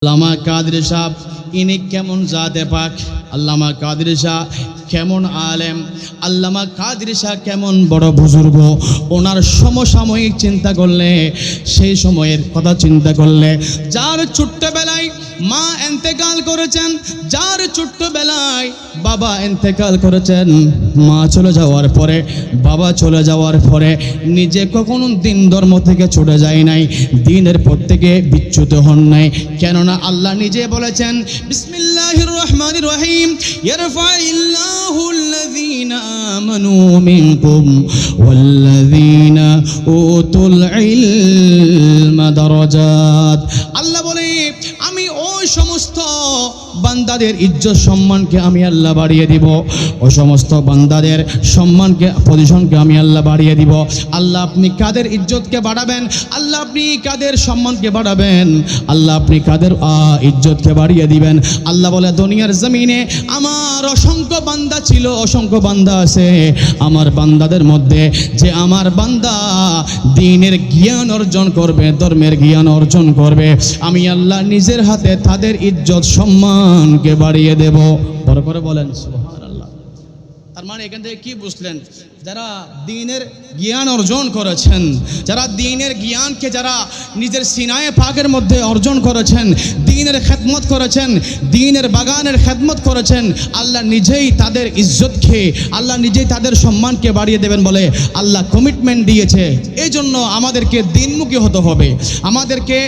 আল্লামা কাদরী সাহেব ইনি কেমন জাতে পাক, আল্লামা কাদরী সাহেব কেমন আলেম, আল্লামা কাদরী সাহেব কেমন বড় বুজুর্গ। ওনার সমসাময়িক চিন্তা করলে, সেই সময়ের কথা চিন্তা করলে, যার ছোট্টবেলায় মা ইন্তেকাল করেছেন, যার ছোট্টবেলায় বাবা ইন্তেকাল করেছেন, মা চলে যাওয়ার পরে, বাবা চলে যাওয়ার পরে নিজে কখনো দিন ধর্ম থেকে ছুটে যায় নাই, দিনের পথ থেকে বিচ্যুত হন নাই। কেননা আল্লাহ নিজে বলেছেন, বিসমিল্লাহির রহমানির রহিম, ইয়ারফাইল্লাহুল্লাযীনা আমানু মিনকুম ওয়াল্লাযীনা উতুল ইলমা দারাজাত। আল্লাহ বলে, আমি ওই সমস্ত বান্দাদের ইজ্জত সম্মানকে আমি আল্লাহ বাড়িয়ে দিব, ও সমস্ত বান্দাদের সম্মানকে পজিশনকে আমি আল্লাহ বাড়িয়ে দিব। আল্লাহ আপনি কাদের ইজ্জতকে বাড়াবেন, আল্লাহ আপনি কাদের সম্মানকে বাড়াবেন, আল্লাহ আপনি কাদের ইজ্জতকে বাড়িয়ে দিবেন। আল্লাহ বলে, দুনিয়ার জমিনে আমার অসংখ্য বান্দা ছিল, অসংখ্য বান্দা আছে। আমার বান্দাদের মধ্যে যে আমার বান্দা দ্বীনের জ্ঞান অর্জন করবে, ধর্মের জ্ঞান অর্জন করবে, আমি আল্লাহ নিজের হাতে তাদের ইজ্জত সম্মানকে বাড়িয়ে দেব। বড় করে বলেন সুবহানাল্লাহ। তার মানে এখান থেকে কি বুঝলেন? যারা দ্বীনের জ্ঞান অর্জন করেছেন, যারা দ্বীনের জ্ঞানকে যারা নিজের সিনায়ে পাকের মধ্যে অর্জন করেছেন, দ্বীনের খেদমত করেছেন, দ্বীনের বাগানের খেদমত করেছেন, আল্লাহ নিজেই তাদের ইজ্জতকে, আল্লাহ নিজেই তাদের সম্মানকে বাড়িয়ে দেবেন বলে আল্লাহ কমিটমেন্ট দিয়েছে। এই জন্য আমাদেরকে দ্বীনমুখী হতে হবে, আমাদেরকে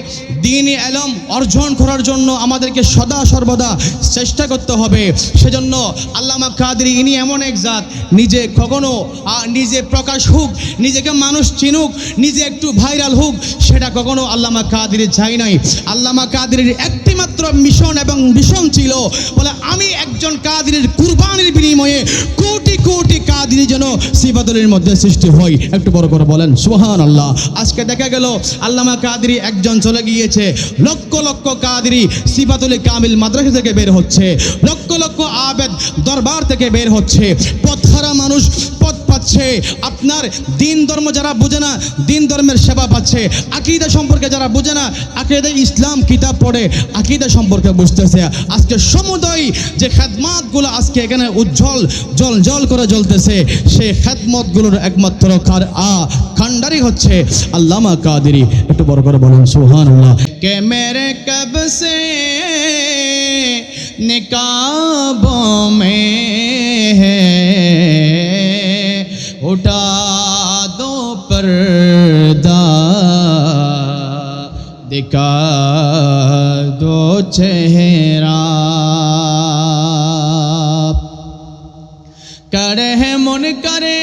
দ্বীনি ইলম অর্জন করার জন্য আমাদেরকে সদা সর্বদা চেষ্টা করতে হবে। সেজন্য আল্লামা কাদরী ইনি এমন এক জাত, নিজে কখনো নিজে প্রকাশ হোক, নিজেকে মানুষ চিনুক, নিজে একটু ভাইরাল হোক, সেটা কখনো আল্লামা কাদরী চাই নাই। আল্লামা কাদরীর একটি মাত্র মিশন এবং মিশন ছিল, বলে আমি একজন কাদরীর কুরবানির বিনিময়ে কোটি কোটি কাদরী যেন সিফাতুলের মধ্যে সৃষ্টি হয়। একটু বড় করে বলেন সুবহানাল্লাহ। আজকে দেখা গেল আল্লামা কাদরী একজন চলে গিয়েছে, লক্ষ লক্ষ কাদরী সিফাতুল কামিল মাদ্রাসা থেকে বের হচ্ছে, লক্ষ লক্ষ আবেদ দরবার থেকে বের হচ্ছে, পথহারা মানুষ পথ পাচ্ছে। আপনার দিন ধর্ম যারা বোঝে না, দিন ধর্মের সেবা পাচ্ছে। আকীদা সম্পর্কে যারা বোঝে না, আকীদা ইসলাম কিতাব পড়ে আকীদা সম্পর্কে বুঝতেছে। আজকে সমুদয় যে খেদমতগুলো আজকে এখানে উজ্জ্বল জল জল করে জ্বলতেছে, সেই খেদমতগুলোর একমাত্র কান্ডারি হচ্ছে আল্লামা কাদরী। একটু বড় করে বলেন সুবহানাল্লাহ। কে মেরে কব সে निकाबों में है, उठा दो पर्दा, दिखा दो चेहरा, करे है मन करे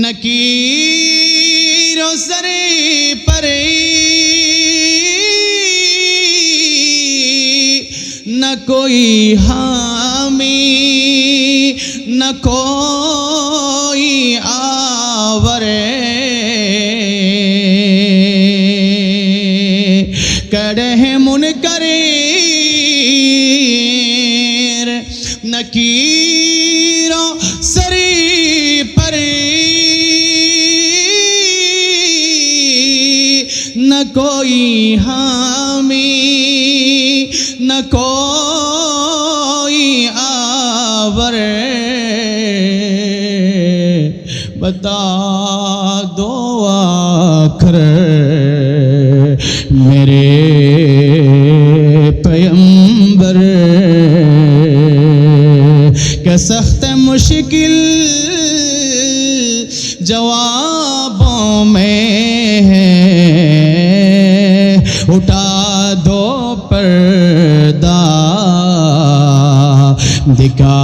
नकीर सरे परे, न कोई हामी न कोई आवरे, करे मुन करे नकीरो सरी परे, न कोई हामी न कोई आवरे, बता दो आखिर मेरे पैगंबर के सख्त मुश्किल जवाबों में है, उठा दो पर्दा, दिखा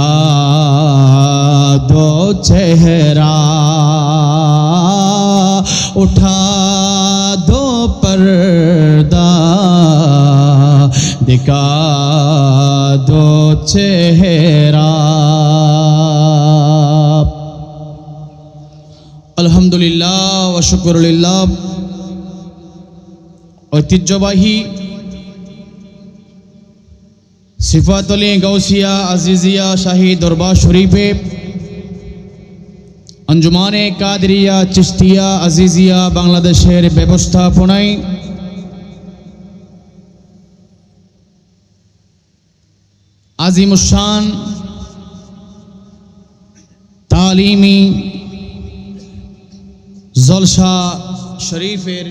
दो चेहरा, उठा दो पर्दा, दिखा दो चेहरा। আলহামদুলিল্লাহ ওয়া শুকরুলিল্লাহ। ঐতিহ্যবাহী সিফাতুল গাউসিয়া আজিজিয়া শাহী দরবার শরীফে अंजुमाने कादरिया चिश्तिया अजीजिया बांग्लादेशेर व्यवस्थापनाय আজিমুশান তালিমি জলসা শরীফের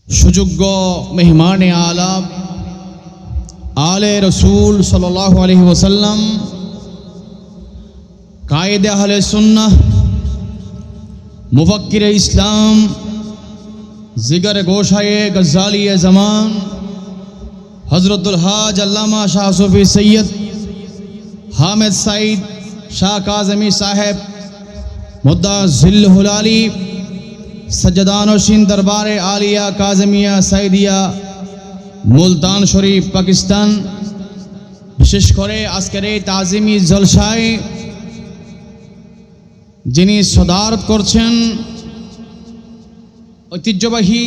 সুযোগ্য মেহমানে আলাপ আলে রসুল সাল্লাল্লাহু আলাইহি ওয়াসাল্লাম কায়েদে আহলে সুন্নাহ মুফাক্কিরে ইসলাম জিগর গোশায়ে গজ্জালিয়ে জামান হযরতুল হাজ আল্লামা শাহ সুফি সৈয়দ হামিদ সাইদ শাহ কাজमी साहेब मुद्दा जिल्लुल आली सज्जदानशीन दरबार आलिया काजमिया सैदिया मुल्तान शरीफ पाकिस्तान विशेष करे आजकेर এই তাজিমি জলসায় যিনি সদারত করছেন ঐতিহ্যবাহী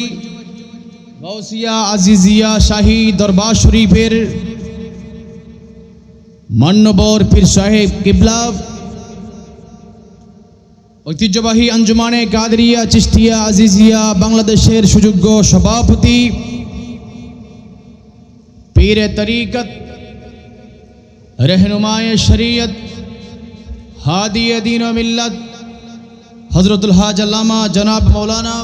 গাউসিয়া আজিজিয়া শাহী দরবার শরীফের মান্যবর পীর সাহেব কিবলা ঐতিহ্যবাহী আঞ্জুমানে কাদরিয়া চিশতিয়া আজিজিয়া বাংলাদেশের সুযোগ্য সভাপতি পীরে তরিকত रहनुमाए शरीयत हादिए दीन व मिल्लत हजरतुल हाज अल्लामा जनाब मौलाना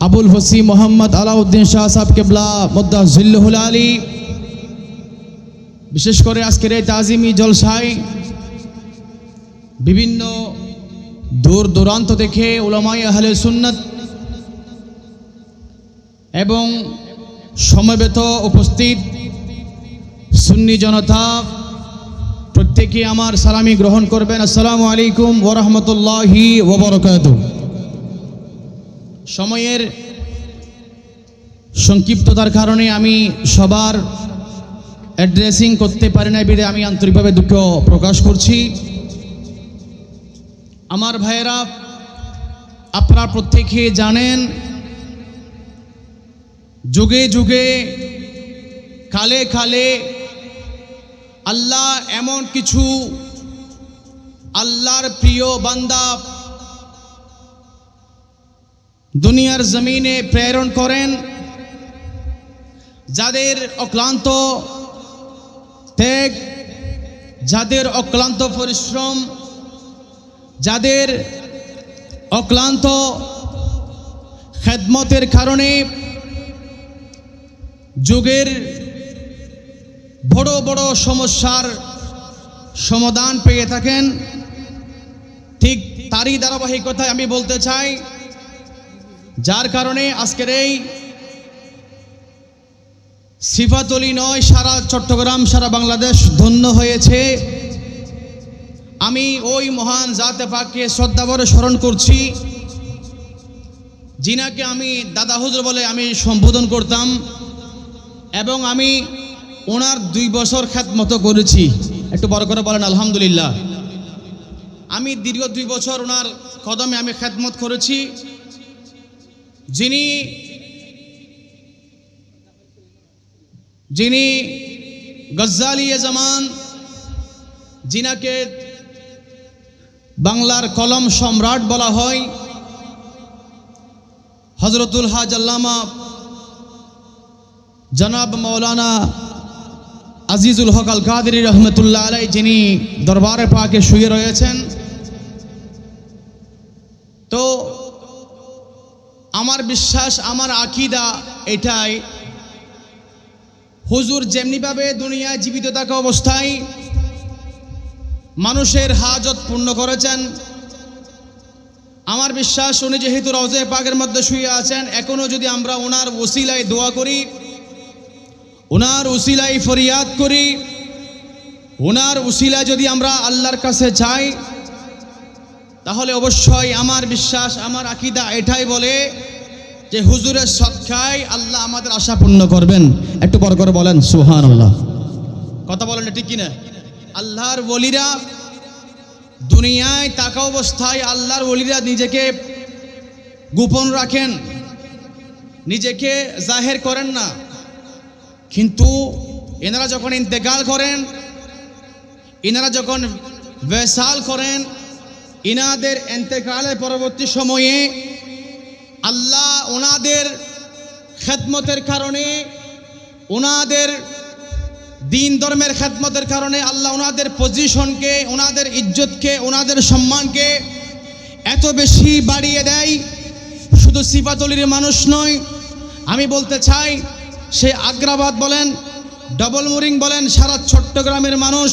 अबुल हसी मोहम्मद अलाउद्दीन शाह साहब किबला मुद्दा जिल्लुल आली विशेष करे आजकेर এই তাজিমি জলসায় বিভিন্ন দূর দূরান্ত থেকে উলামায়ে আহলে সুন্নাত এবং সমবেত উপস্থিত সুন্নি জনতা প্রত্যেকে আমার সালামি গ্রহণ করবেন। আসসালামু আলাইকুম ওয়া রাহমাতুল্লাহি ওয়া বারাকাতুহু। সময়ের সংক্ষিপ্ততার কারণে আমি সবার অ্যাড্রেসিং করতে পারি না, বিধায় আমি আন্তরিকভাবে দুঃখ প্রকাশ করছি। আমার ভাইয়েরা, আপনারা প্রত্যেকে জানেন যুগে যুগে কালে কালে আল্লাহ এমন কিছু আল্লাহর প্রিয় বান্দা দুনিয়ার জমিনে প্রেরণ করেন, যাদের অক্লান্ত ত্যাগ, যাদের অক্লান্ত পরিশ্রম, যাদের অক্লান্ত খেদমতের কারণে যুগের বড় বড় সমস্যার সমাধান পেয়ে থাকেন। ঠিক তারই ধারাবাহিকতায় আমি বলতে চাই, যার কারণে আজকের এই সিফাতলি নয়, সারা চট্টগ্রাম সারা বাংলাদেশ ধন্য হয়েছে। আমি ওই মহান জাতে পাককে শ্রদ্ধাভরে স্মরণ করছি, যিনাকে আমি দাদা হুজুর বলে আমি সম্বোধন করতাম, এবং আমি ওনার 2 বছর খেদমত করেছি। একটু বড় করে বলেন আলহামদুলিল্লাহ। আমি দীর্ঘ 2 বছর ওনার কদমে আমি খেদমত করেছি। যিনি গজ্জালিয়ে জামান, যিনাকে বাংলার কলম সম্রাট বলা হয়, হযরতুল হাজ আল্লামা জনাব মৌলানা আজিজুল হক আল কাদেরী রহমতুল্লাহ আলাই, যিনি দরবারে পাকে শুয়ে রয়েছেন। তো আমার বিশ্বাস, আমার আকীদা এটাই, হুজুর যেমনিভাবে দুনিয়ায় জীবিত থাকা অবস্থায় মানুষের হাজত পূর্ণ করেছেন, আমার বিশ্বাস উনি যেহেতু রওজা পাকের মধ্যে শুয়ে আছেন, এখনো যদি আমরা ওনার ওসিলায় দোয়া করি, ওনার উসিলায় ফরিয়াদ করি, ওনার উসিলায় যদি আমরা আল্লাহর কাছে চাই, তাহলে অবশ্যই আমার বিশ্বাস, আমার আকীদা এটাই বলে যে হুজুরের সদকায় আল্লাহ আমাদের আশা পূর্ণ করবেন। একটু বড় করে বলেন সুবহানাল্লাহ। কথা বলেন ঠিক কিনা? আল্লাহর ওলিরা দুনিয়ায় থাকা অবস্থায় আল্লাহর ওলিরা নিজেকে গোপন রাখেন, নিজেকে জাহের করেন না, কিন্তু এনারা যখন ইন্তেকাল করেন, এনারা যখন ওয়াসাল করেন, ইনাদের ইন্তেকালের পরবর্তী সময়ে আল্লাহ ওনাদের খেদমতের কারণে ওনাদের দিন ধর্মের খেদমতের কারণে আল্লাহ ওনাদের পজিশনকে, ওনাদের ইজ্জতকে, ওনাদের সম্মানকে এত বেশি বাড়িয়ে দেয়। শুধু সিফাতলির মানুষ নয়, আমি বলতে চাই সে আগ্রাবাদ বলেন, ডবল মুরিং বলেন, সারা চট্টগ্রামের মানুষ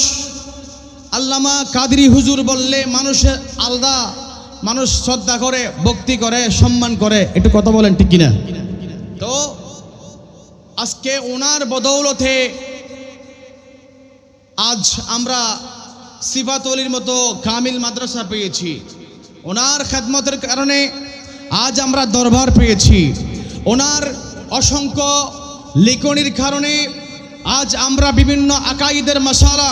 আল্লামা কাদরি হুজুর বললে মানুষের আলাদা, মানুষ শ্রদ্ধা করে, ভক্তি করে, সম্মান করে। একটু কথা বলেন ঠিক কিনা? তো আজকে ওনার বদৌলতে আজ আমরা সিফাতলির মতো কামিল মাদ্রাসা পেয়েছি। ওনার খেদমতের কারণে আজ আমরা দরবার পেয়েছি। ওনার অসংখ্য লিখনির কারণে আজ আমরা বিভিন্ন আকাইদের মশালা,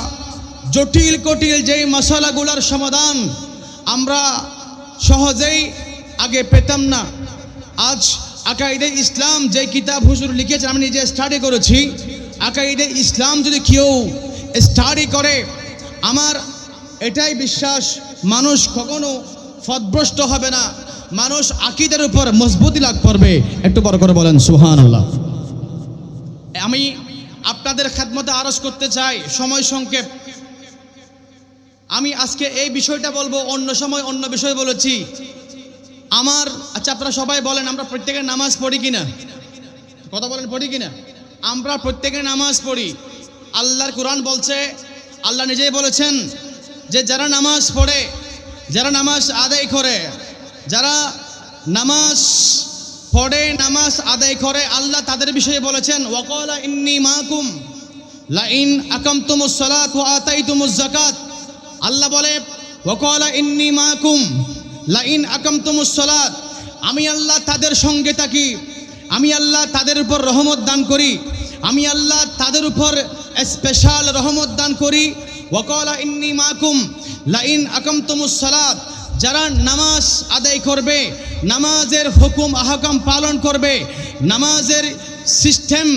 জটিল কটিল যেই মশালাগুলোর সমাধান আমরা সহজেই আগে পেতাম না, আজ আকাইদে ইসলাম যে কিতাব হুজুর লিখেছেন, আমি নিজে স্টাডি করেছি। আকাইদে ইসলাম যদি কেউ স্টাডি করে, আমার এটাই বিশ্বাস মানুষ কখনো পথভ্রষ্ট হবে না, মানুষ আকীদার উপর মজবুতি লাভ করবে। একটু বড় করে বলেন সুবহানাল্লাহ। আমি আপনাদের খেদমতে আরজ করতে চাই, সময় সংক্ষেপ, আমি আজকে এই বিষয়টা বলবো, অন্য সময় অন্য বিষয় বলেছি আমার। আচ্ছা আপনারা সবাই বলেন, আমরা প্রত্যেকে নামাজ পড়ি কিনা? কথা বলেন, পড়ি কিনা? আমরা প্রত্যেকে নামাজ পড়ি। আল্লাহর কোরআন বলছে, আল্লাহ নিজেই বলেছেন যে যারা নামাজ পড়ে, যারা নামাজ আদায় করে, যারা নামাজ পড়ে, নামাজ আদায় করে, আল্লাহ তাদের বিষয়ে বলেছেন ওয়াকালা ইন্নী মাকুম লাইন আকামতুমুস সালাত ওয়া আতাইতুমুজ যাকাত। আল্লাহ বলে ওয়াকালা ইন্নী মাকুম লাইন আকামতুমুস সালাত, আমি আল্লাহ তাদের সঙ্গে থাকি, আমি আল্লাহ তাদের উপর রহমত দান করি, আমি আল্লাহ তাদের উপর স্পেশাল রহমত দান করি। ওয়াকালা ইন্নী মাকুম লাইন আকামতুমুস সালাত, যারা নামাজ আদায় করবে, নামাজের হুকুম আহকাম পালন করবে, নামাজের সিস্টেম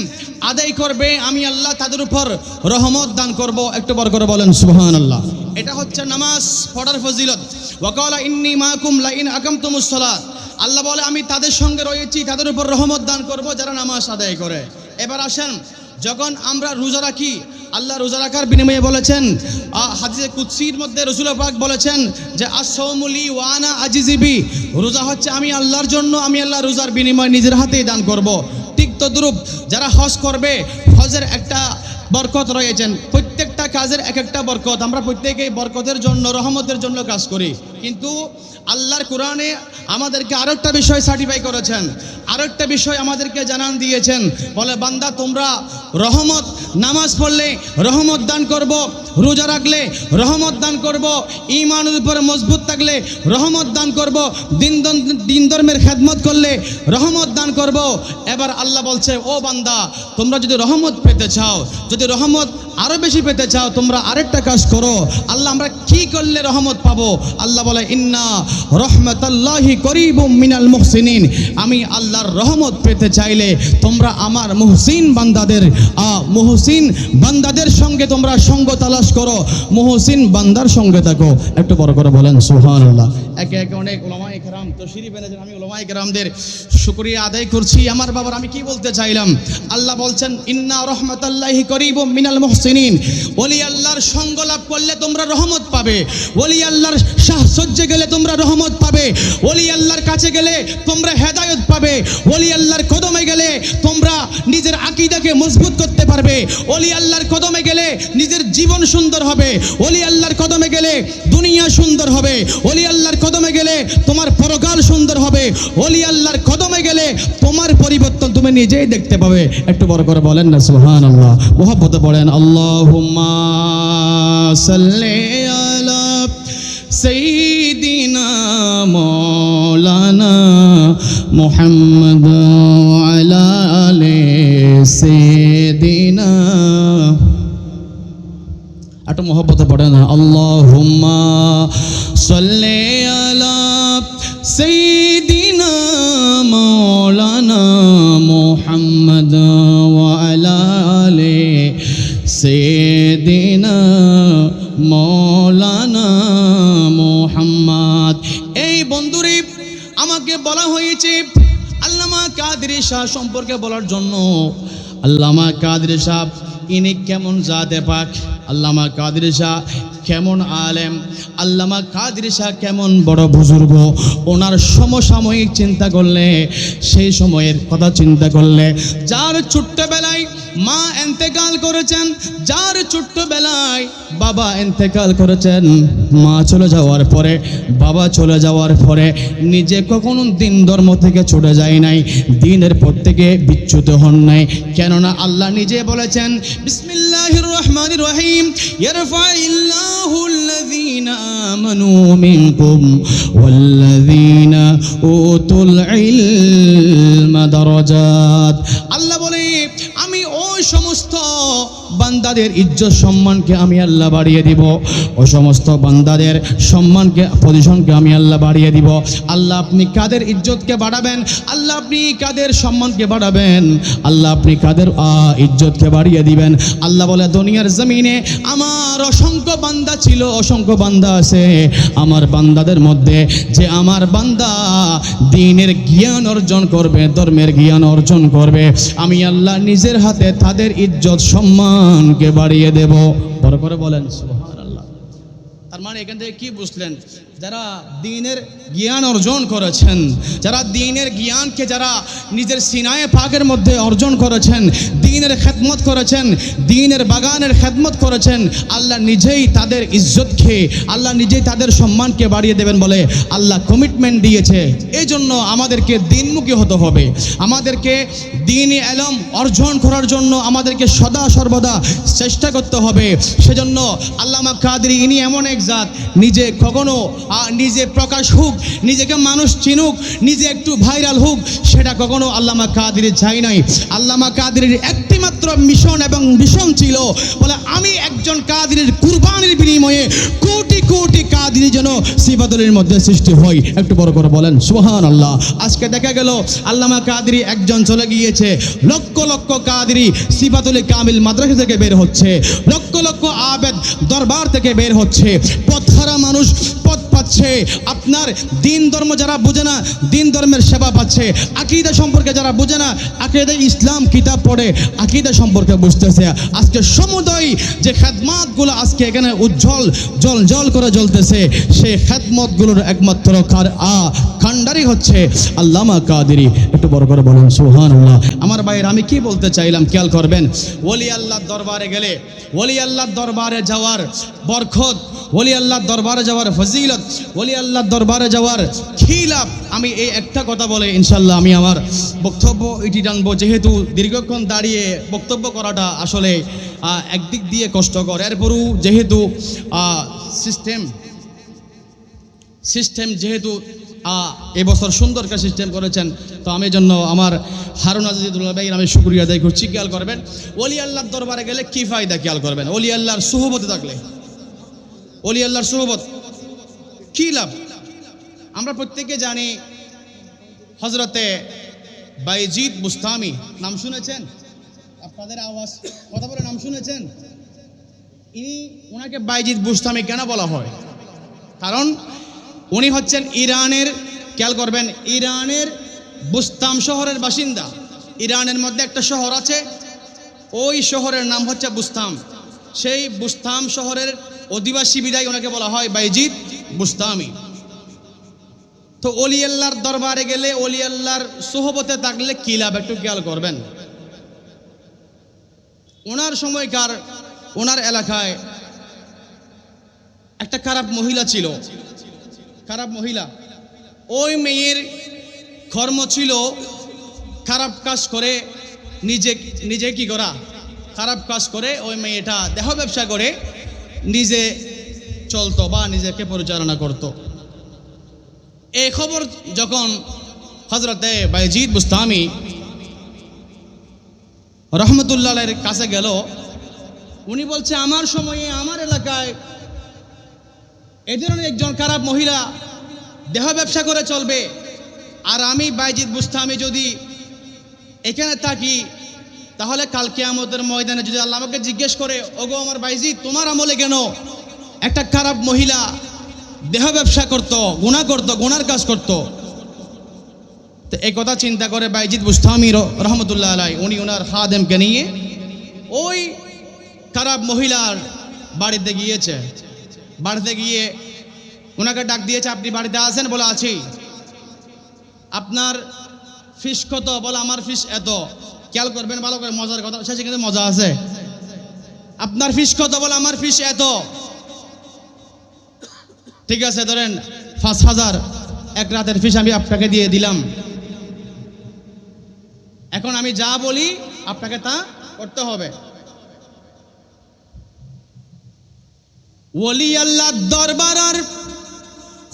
আদায় করবে, আমি আল্লাহ তাদের উপর রহমত দান করব। একটু বড় করে বলেন সুবহানাল্লাহ। এটা হচ্ছে নামাজ পড়ার ফজিলত। ওয়াকালা ইন্নী মাকুম লাইন আকামতুমুস সালাত, আল্লাহ বলে আমি তাদের সঙ্গে রয়েছি, তাদের উপর রহমত দান করব যারা নামাজ আদায় করে। এবার আসেন, যখন আমরা রোজা রাখি, আল্লাহ রোজা রাখার বিনিময়ে বলেছেন, হাদিসে কুদসির মধ্যে রাসূল পাক বলেছেন যে আস-সাওমু লি ওয়া আনা আজজি বি, রোজা হচ্ছে আমি আল্লাহর জন্য, আমি আল্লাহ রোজার বিনিময়ে নিজের হাতেই দান করব। ঠিক তদ্রূপ যারা হজ করবে, হজের একটা বরকত রয়েছেন, প্রত্যেকটা কাজের এক একটা বরকত। আমরা প্রত্যেকেই বরকতের জন্য, রহমতের জন্য কাজ করি, কিন্তু আল্লাহর কোরআনে আমাদেরকে আরেকটা বিষয় সার্টিফাই করেছেন, আরেকটা বিষয় আমাদেরকে জানান দিয়েছেন, বলে বান্দা তোমরা রহমত, নামাজ পড়লে রহমত দান করব, রোজা রাখলে রহমত দান করব, ঈমানের উপরে মজবুত থাকলে রহমত দান করব, দিন ধর্মের খেদমত করলে রহমত দান করব। এবার আল্লাহ বলছে, ও বান্দা তোমরা যদি রহমত পেতে চাও, যদি রহমত আরো বেশি পেতে চাও, তোমরা আরেকটা কাজ করো। আল্লাহ আমরা কি করলে রহমত পাবো? আল্লাহ বলে ইন্না রহমাতাল্লাহি করিবুম মিনাল মুহসিনিন, আমি আল্লাহর রহমত পেতে চাইলে তোমরা আমার মুহসিন বান্দাদের সঙ্গে তোমরা সঙ্গ তালাশ করো, মুহসিন বান্দার সঙ্গে থাকো। একটু বড় করে বলেন সুবহানাল্লাহ। একে একে অনেক উলামায়ে কেরাম তশরিফ এনেছেন, আমি উলামায়ে কেরামদের শুকরিয়া আদায় করছি। আমার বাবার আমি কি বলতে চাইলাম, আল্লাহ বলছেন ইন্না রহমাতাল্লাহি করিবুম মিনাল মুহসিনিন, ওলি আল্লাহর সঙ্গ লাভ করলে তোমরা রহমত পাবে, ওলি আল্লাহর সাহচর্যে গেলে তোমরা রহমত পাবে, ওলি আল্লাহর কাছে গেলে তোমরা হেদায়েত পাবে, ওলি আল্লাহর কদমে গেলে তোমরা নিজের আকীদাকে মজবুত করতে পারবে, ওলি আল্লাহর কদমে গেলে নিজের জীবন সুন্দর হবে, ওলি আল্লাহর কদমে গেলে দুনিয়া সুন্দর হবে, ওলি আল্লাহর কদমে গেলে তোমার পরকাল সুন্দর হবে, ওলি আল্লাহর কদমে গেলে তোমার পরিবর্তন তুমি নিজেই দেখতে পাবে। একটু বড় করে বলেন না সুবহানাল্লাহ। মুহাব্বতে পড়েন আল্লাহুম্মা সাল্লি আলা সাইয়্যিদিনা মাওলানা মুহাম্মদ ওয়া আলা আলি সাইয়্যিদিনা। একটু মুহাব্বতে পড়েন আল্লাহুম্মা সাল্লি আলা সাইয়্যিদিনা মাওলানা মুহাম্মদ ওয়া আলা আলি সাইয়্যিদিনা মাওলানা মুহাম্মদ। এই বন্ধুরে আমাকে বলা হয়েছে আল্লামা কাদরি শাহ সম্পর্কে বলার জন্য। আল্লামা কাদরি সাহেব ইনি কেমন জাতে পাক, আল্লামা কাদরি শাহ কেমন আলেম, আল্লামা কাদরি শাহ কেমন বড় বুজুর্গ। ওনার সমসাময়িক চিন্তা করলে, সেই সময়ের কথা চিন্তা করলে, যার ছোট্টবেলায় মা ইন্তেকাল করেছেন, যার ছোট্টবেলায় বাবা ইন্তেকাল করেছেন, মা চলে যাওয়ার পরে, বাবা চলে যাওয়ার পরে নিজে কখনো দিন ধর্ম থেকে ছুটে যায় নাই, দিনের পথ থেকে বিচ্যুত হন নাই। কেননা আল্লাহ নিজে বলেছেন, বিসমিল্লাহির রহমানির রহিম, ইয়ারফাইল্লাহুল্লাযীনা আমানু মিনকুম ওয়াল্লাযীনা উতুল ইলমা দারাজাত। আল্লাহ বলে, আমি ওই সমস্ত বান্দাদের ইজ্জত সম্মানকে আমি আল্লাহ বাড়িয়ে দিব, ওই সমস্ত বান্দাদের সম্মানকে পজিশনকে আমি আল্লাহ বাড়িয়ে দিব। আল্লাহ আপনি কাদের ইজ্জতকে বাড়াবেন, আল্লাহ আপনি কাদের সম্মানকে বাড়াবেন, আল্লাহ আপনি কাদের ইজ্জতকে বাড়িয়ে দিবেন। আল্লাহ বলে, দুনিয়ার জমিনে আমার অসংখ্য বান্দা ছিল, অসংখ্য বান্দা আছে। আমার বান্দাদের মধ্যে যে আমার বান্দা দ্বীনের জ্ঞান অর্জন করবে, ধর্মের জ্ঞান অর্জন করবে, আমি আল্লাহ নিজের হাতে তাদের ইজ্জত সম্মানকে বাড়িয়ে দেব। বড় করে বলেন সুবহানাল্লাহ। তার মানে এখান থেকে কি বুঝলেন? যারা দ্বীনের জ্ঞান অর্জন করেছেন, যারা দ্বীনের জ্ঞানকে যারা নিজের সিনায়ে পাকের মধ্যে অর্জন করেছেন, দ্বীনের খেদমত করেছেন, দ্বীনের বাগানের খেদমত করেছেন, আল্লাহ নিজেই তাদের ইজ্জতকে, আল্লাহ নিজেই তাদের সম্মানকে বাড়িয়ে দেবেন বলে আল্লাহ কমিটমেন্ট দিয়েছে। এই জন্য আমাদেরকে দ্বীনমুখী হতে হবে, আমাদেরকে দ্বীনি ইলম অর্জন করার জন্য আমাদেরকে সদা সর্বদা চেষ্টা করতে হবে। সেজন্য আল্লামা কাদরি ইনি এমন এক জাত, নিজে কখনো নিজে প্রকাশ হোক, নিজেকে মানুষ চিনুক, নিজে একটু ভাইরাল হোক, সেটা কখনো আল্লামা কাদরি চাই নাই। আল্লামা কাদরির একটি মাত্র মিশন এবং ভিশন ছিল, বলে আমি একজন কাদরির কুরবানির বিনিময়ে কোটি কোটি কাদরি যেন সিফাতুলের মধ্যে সৃষ্টি হয়। একটু বড় করে বলেন সুবহানাল্লাহ। আজকে দেখা গেল আল্লামা কাদরি একজন চলে গিয়েছে, লক্ষ লক্ষ কাদরি সিফাতুল কামিল মাদ্রাসা থেকে বের হচ্ছে, লক্ষ লক্ষ আবেদ দরবার থেকে বের হচ্ছে, পথহারা মানুষ পথ পাচ্ছে। আপনার দিন ধর্ম যারা বোঝে না, দিন ধর্মের সেবা পাচ্ছে। আকীদা সম্পর্কে যারা বোঝে না, আকীদা ইসলাম কিতাব পড়ে আকীদা সম্পর্কে বুঝতেছে। আজকে সমুদয় যে খেদমতগুলো আজকে এখানে উজ্জ্বল জল জল করে জ্বলতেছে, সেই খেদমতগুলোর একমাত্র কান্ডারি হচ্ছে আল্লামা কাদরি। একটু বড় করে বলুন সুবহানাল্লাহ। আমার ভাইয়ের, আমি কি বলতে চাইলাম খেয়াল করবেন। ওলি আল্লাহর দরবারে গেলে, ওলি আল্লাহর দরবারে যাওয়ার বরকত, ওলি আল্লাহর দরবারে যাওয়ার ফজিলত, ওলি আল্লাহর দরবারে যাওয়ার খিলাফ, আমি এই একটা কথা বলে ইনশাল্লাহ আমি আমার বক্তব্য এটি টানবো। যেহেতু দীর্ঘক্ষণ দাঁড়িয়ে বক্তব্য করাটা আসলে একদিক দিয়ে কষ্টকর, এরপরও যেহেতু সিস্টেম যেহেতু এবছর সুন্দর একটা সিস্টেম করেছেন, তো আমি জন্য আমার হারুন আজিজুল্লাহ ভাইয়ের আমি শুকরিয়া আদায় করছি। খেয়াল করবেন, ওলি আল্লাহর দরবারে গেলে কি ফায়দা খেয়াল করবেন। ওলি আল্লাহর সুহবতে থাকলে, ওলি আল্লাহর সুহবত কি লাভ? আমরা প্রত্যেকে জানি হযরতে বাইজিদ বুস্তামি, নাম শুনেছেন? আপনাদের আওয়াজ কথা বলে নাম শুনেছেন? ওনাকে বাইজিদ বুস্তামি কেন বলা হয়? কারণ উনি হচ্ছেন ইরানের, খেয়াল করবেন, ইরানের বুস্তাম শহরের বাসিন্দা। ইরানের মধ্যে একটা শহর আছে, ওই শহরের নাম হচ্ছে বুস্তাম। সেই বুস্তাম শহরের অধিবাসী বিদায় ওনাকে বলা হয় বাইজিদ বুস্তামি। তো ওলি আল্লাহর দরবারে গেলে, ওলি আল্লাহর সোহবতে থাকলে কি লাভ একটু খেয়াল করবেন। ওনার সময়কার ওনার এলাকায় একটা খারাপ মহিলা ছিল, খারাপ মহিলা। ওই মেয়ের কর্ম ছিল খারাপ কাজ করে নিজে কি করা, খারাপ কাজ করে ওই মেয়েটা দেহ ব্যবসা করে নিজে চলতো বা নিজেকে পরিচালনা করত। এই খবর যখন হযরতে বাইজিদ বুস্তামি রহমতুল্লাহের কাছে গেল, উনি বলছে আমার সময়ে আমার এলাকায় এই ধরনের একজন খারাপ মহিলা দেহ ব্যবসা করে চলবে, আর আমি বাইজিদ বুস্তামি যদি এখানে থাকি, তাহলে কাল কিয়ামতের ময়দানে যদি আল্লাহ আমাকে জিজ্ঞেস করে, ওগো আমার বাইজিদ, তোমার আমলে কেন একটা খারাপ মহিলা দেহ ব্যবসা করত, গুনাহ করত, গুনার কাজ করত, তো এই কথা চিন্তা করে বাইজিদ বুস্তামি রহমতুল্লাহ আলাই উনি ওনার খাদেমকে নিয়ে ওই খারাপ মহিলার বাড়িতে গিয়েছে। বাড়িতে গিয়ে ওনাকে ডাক দিয়েছে, আপনি বাড়িতে আছেন? বলে আছি। আপনার ফিস কত? বলে আমার ফিস এত। খেয়াল করবেন ভালো করে, মজার কথা, শেষে কিন্তু মজা আছে। আপনার ফিস কত? বলে আমার ফিস এত। ঠিক আছে, ধরেন 5,000 এক রাতের ফিস আমি আপনাকে দিয়ে দিলাম। এখন আমি যা বলি আপনাকে তা করতে হবে। ওলি আল্লাহ দরবার আর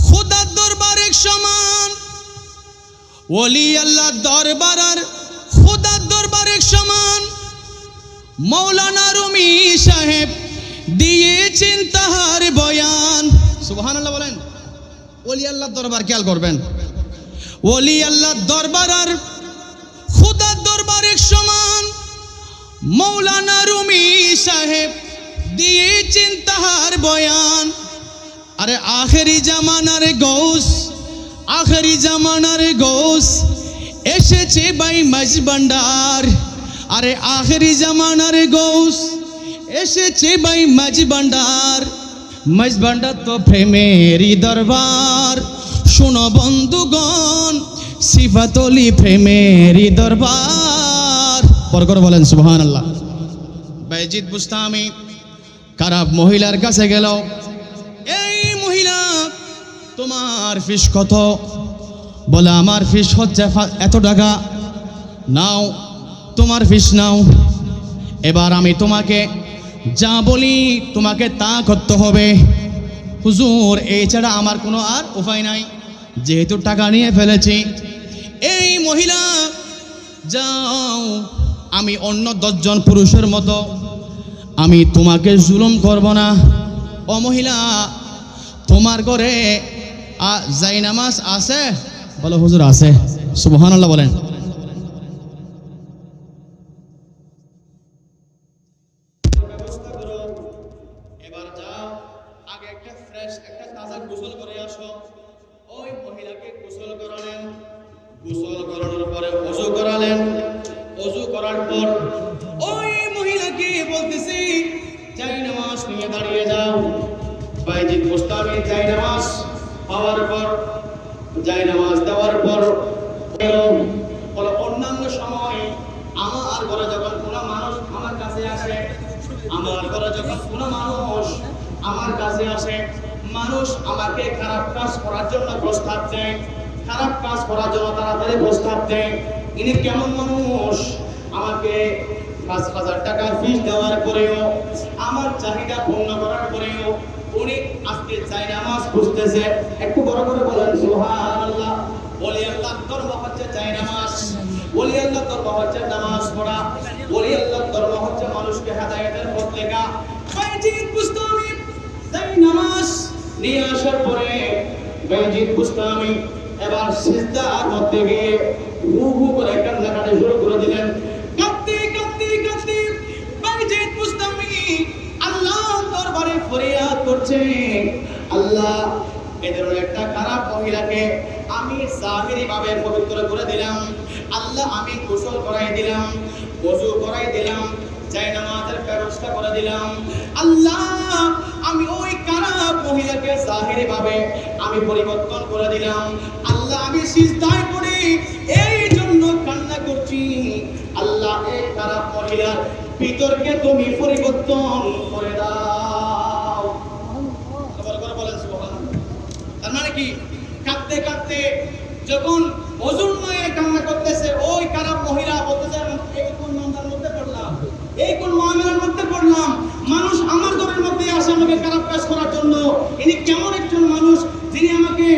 খোদার দরবার এক সমান। ওলি আল্লাহ দরবার আর খোদার দরবার এক সমান। মৌলানা রুমি সাহেব দিয়েছেন তাহার বয়ান। সুবহানাল্লাহ বলেন। ওলি আল্লাহ দরবার খেয়াল করবেন। ওলি আল্লাহ দরবার আর খোদার দরবার এক সমান। মৌলানা রুমি সাহেব দিয়েছেন তাহার বয়ান। আরে আখেরি জামানার গৌস, আখেরি জামানার গৌস এসেছে ভাই মাঝ ভান্ডার। আরে আখেরি জামানার গৌস এসেছে ভাই মাঝ ভান্ডার। মাঝ ভান্ডার তো প্রেমেরই দরবার। শোনো বন্ধুগণ, সিফাতলি প্রেমেরই দরবার। পরকর বলেন সুবহানাল্লাহ। বাইজিদ বুস্তামি খারাপ মহিলার কাছে গেল। এই মহিলা, তোমার ফিস কত? বলে আমার ফিস হচ্ছে এত টাকা। নাও তোমার ফিস নাও। এবার আমি তোমাকে যা বলি তোমাকে তা করতে হবে। হুজুর, এই ছাড়া আমার কোনো আর উপায় নাই, যেহেতু টাকা নিয়ে ফেলেছি। এই মহিলা, যাও, আমি অন্য 10 জন পুরুষের মতো আমি তোমাকে জুলুম করব না। ও মহিলা, তোমার ঘরে জায়নামাজ আছে? বলো হুজুর আছে। সুবহানাল্লাহ বলেন। এবার যাও, আগে একটা ফ্রেশ, একটা তাজা গোসল করে আসো। ওই মহিলাকে গোসল করালেন। গোসল করানোর পরে ওযু করালেন। ওযু করার পর ওই মহিলাকে বলতেছি, জায়নামাজ নিয়ে দাঁড়িয়ে যাও। বাইজিদ বুস্তামি জায়নামাজ পাওয়ার পর, জায়নামাজ দেওয়ার পর বলো, অন্যান্য সময় আমার ঘরে যখন কোনো মানুষ আমার কাছে আসে, আমার ঘরে যখন কোনো মানুষ আমার কাছে আসে, মানুষ আমাকে খারাপ কাজ করার জন্য প্রস্তাব দেয়, খারাপ কাজ করার জন্য তাড়াতাড়ি প্রস্তাব দেয়। ইনি কেমন মানুষ? আমাকে 5,000 টাকা ফিস দেওয়ার পরেও, আমার চাহিদা পূর্ণ করার পরেও উনি আজকে জায়নামাজ খুঁজতেছে। একটু বড় করে বলেন সুবহানাল্লাহ। ওলি আল্লাহ ধর্ম হচ্ছে জায়নামাজ। ওলি আল্লাহ ধর্ম হচ্ছে নামাজ পড়া। ওলি আল্লাহ ধর্ম হচ্ছে মানুষকে হেদায়েতের পথ লেখা। বাইজিদ বুস্তামি জায়নামাজ নিয়ে আসার পরে বাইজিদ বুস্তামি এবার সিজদার মধ্যে গিয়ে হু হু করে কান্নাকাটি শুরু করে দিলেন। কাঁদতে কাঁদতে কাঁদতে বাইজিদ বুস্তামি আল্লাহর দরবারে ফরিয়াদ করছে, আল্লাহ, এদের একটা খারাপ মহিলাকে আমি জাহিরি ভাবে পবিত্র করে দিলাম। আল্লাহ, আমি গোসল করাই দিলাম, ওযু করাই দিলাম, জায়নামাজের ব্যবস্থা করে দিলাম। আল্লাহ, আমি ওই খারাপ মহিলাকে জাহিরি ভাবে আমি পরিবর্তন করে দিলাম। আল্লাহ, আমি সিজদায় পড়ে এই জন্য কান্না করছি। আল্লাহ, এই খারাপ মহিলার ভিতরকে তুমি পরিবর্তন করে দাও। বলেন সুবহানাল্লাহ। তার মানে কি? কাঁদতে কাঁদতে যখন ওযুর নয়ে কান্না করতেছে, ওই খারাপ মহিলা বলতেছে, এই কোন মামলার মধ্যে পড়লাম, এই কোন মামলার মধ্যে পড়লাম? মানুষ আমার ঘরের মধ্যে আসে আমাকে খারাপ কাজ করার জন্য। ইনি কেমন একজন মানুষ যিনি আমাকে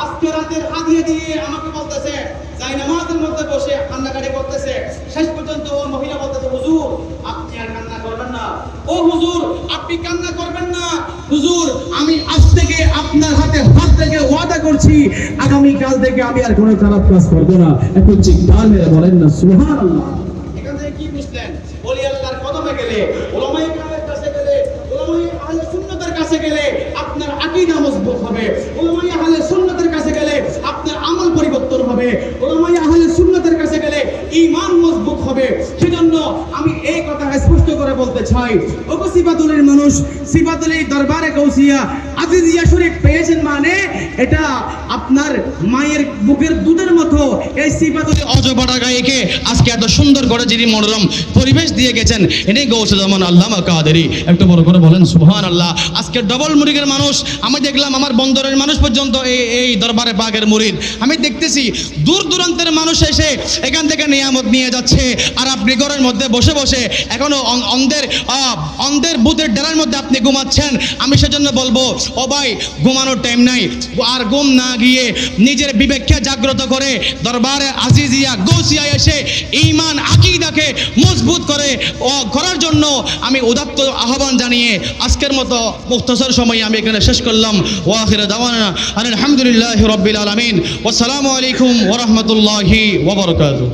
আজকে রাতের হাদিয়া দিয়ে আমাকে বলতেছে, জায়নামাজের মধ্যে বসে কান্নাকাটি করতেছে। শেষ পর্যন্ত ও মহিলা বলতেছে, হুজুর, আপনি আর কান্না করবেন না। ও হুজুর, আপনি কান্না করবেন না। হুজুর, আমি আজ থেকে আপনার হাতে হাত থেকে ওয়াদা করছি, আগামী কাল থেকে আমি আর কোনো খারাপ কাজ করব না। একটু চিৎকার মেরে বলেন না সুবহানাল্লাহ। এখান থেকে কি বুঝলেন? ওলি আল্লাহর কদমে গেলে, উলামায়ে কেরামের কাছে গেলে, উলামায়ে আহলে সুন্নাতের কাছে গেলে আপনার আকীদা মজবুত হবে। উলামায়ে আহলে সুন্নাতের কাছে গেলে আপনার আমল পরিবর্তন হবে। উলামায়ে আহলে ঈমান মজবুত হবে। সেজন্য আমি এই কথা স্পষ্ট করে বলতে চাই, ওগো সিফাতুলের মানুষ, সিফাতুলের দরবারে গৌসিয়া আজিজিয়া শরীফ পেয়েছেন মানে এটা আপনার মায়ের বুকের দুধের মতো। এই সিফাতুলের অজপাড়া গায়িকে আজকে এত সুন্দর করে যিনি মনোরম পরিবেশ দিয়ে গেছেন, এটাই গৌসুজ্জামান আল্লামা কাদেরী। একটু বড় করে বলেন সুবহানাল্লাহ। আজকে ডবল মুরিদের মানুষ, আমি দেখলাম আমার বন্দরের মানুষ পর্যন্ত এই দরবারে পাকের মুরিদ। আমি দেখতেছি দূর দূরান্তের মানুষ এসে এখান থেকে নিয়ামত নিয়ে যাচ্ছে, আর আপনি ঘরের মধ্যে বসে বসে এখনো অন্ধের ভূতের ডেরার মধ্যে আপনি ঘুমাচ্ছেন। আমি সেজন্য বলবো, ও ভাই, ঘুমানোর টাইম নাই, আর ঘুম না গিয়ে নিজের বিবেককে জাগ্রত করে দরবারে আজিজিয়া গৌসিয়া এসে ঈমান আকীদাকে মজবুত করার জন্য আমি উদাত্ত আহ্বান জানিয়ে আজকের মতো মুখতাসর সময় আমি এখানে শেষ করলাম। ওয়া আখিরু দাওয়ানা আলহামদুলিল্লাহি রাব্বিল আলামিন। ওয়াসসালামু আলাইকুম ওয়া রাহমাতুল্লাহি ওয়া বারাকাতুহু।